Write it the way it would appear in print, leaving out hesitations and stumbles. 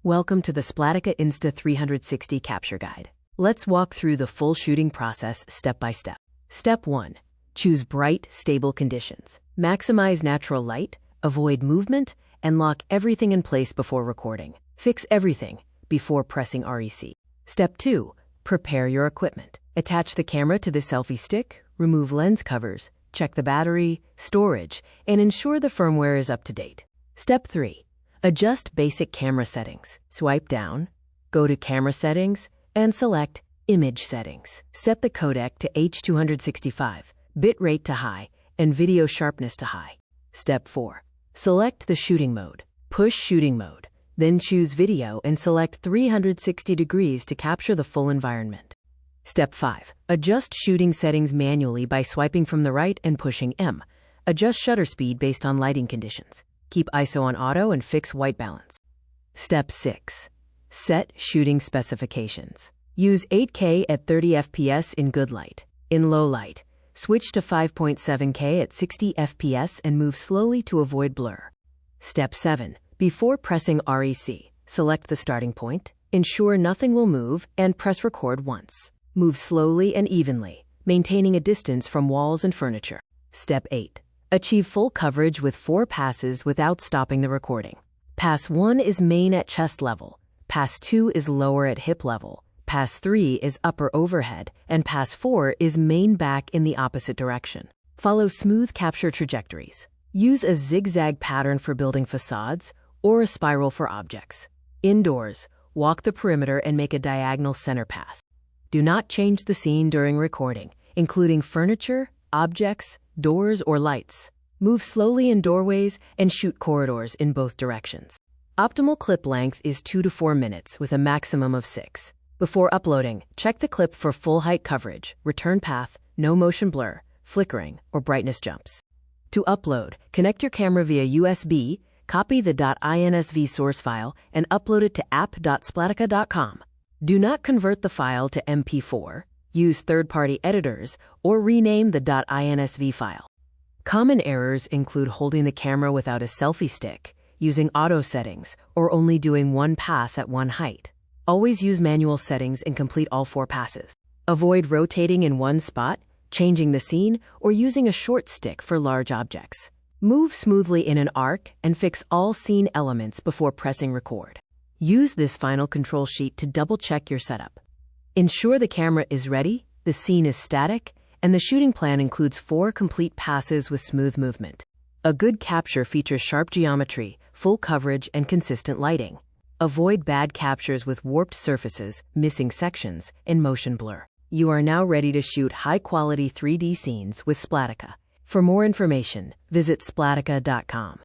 Welcome to the Splatica Insta360 Capture Guide. Let's walk through the full shooting process step by step. Step 1. Choose bright, stable conditions. Maximize natural light, avoid movement, and lock everything in place before recording. Fix everything before pressing REC. Step 2. Prepare your equipment. Attach the camera to the selfie stick, remove lens covers, check the battery, storage, and ensure the firmware is up to date. Step 3. Adjust basic camera settings. Swipe down, go to Camera Settings, and select Image Settings. Set the codec to H265, bitrate to high, and video sharpness to high. Step 4. Select the shooting mode. Push shooting mode, then choose Video and select 360 degrees to capture the full environment. Step 5. Adjust shooting settings manually by swiping from the right and pushing M. Adjust shutter speed based on lighting conditions. Keep ISO on auto and fix white balance. Step 6. Set shooting specifications. Use 8K at 30 FPS in good light. In low light, switch to 5.7K at 60 FPS and move slowly to avoid blur. Step 7. Before pressing REC, select the starting point, ensure nothing will move, and press record once. Move slowly and evenly, maintaining a distance from walls and furniture. Step 8. Achieve full coverage with 4 passes without stopping the recording. Pass 1 is main at chest level, Pass 2 is lower at hip level, Pass 3 is upper overhead, and Pass 4 is main back in the opposite direction. Follow smooth capture trajectories. Use a zigzag pattern for building facades or a spiral for objects. Indoors, walk the perimeter and make a diagonal center pass. Do not change the scene during recording, including furniture, objects, doors, or lights. Move slowly in doorways and shoot corridors in both directions. Optimal clip length is 2 to 4 minutes with a maximum of 6. Before uploading, check the clip for full height coverage, return path, no motion blur, flickering, or brightness jumps. To upload, connect your camera via USB, copy the .insv source file, and upload it to app.splatica.com. Do not convert the file to MP4. Use third-party editors, or rename the .insv file. Common errors include holding the camera without a selfie stick, using auto settings, or only doing one pass at one height. Always use manual settings and complete all 4 passes. Avoid rotating in one spot, changing the scene, or using a short stick for large objects. Move smoothly in an arc and fix all scene elements before pressing record. Use this final control sheet to double-check your setup. Ensure the camera is ready, the scene is static, and the shooting plan includes 4 complete passes with smooth movement. A good capture features sharp geometry, full coverage, and consistent lighting. Avoid bad captures with warped surfaces, missing sections, and motion blur. You are now ready to shoot high-quality 3D scenes with Splatica. For more information, visit splatica.com.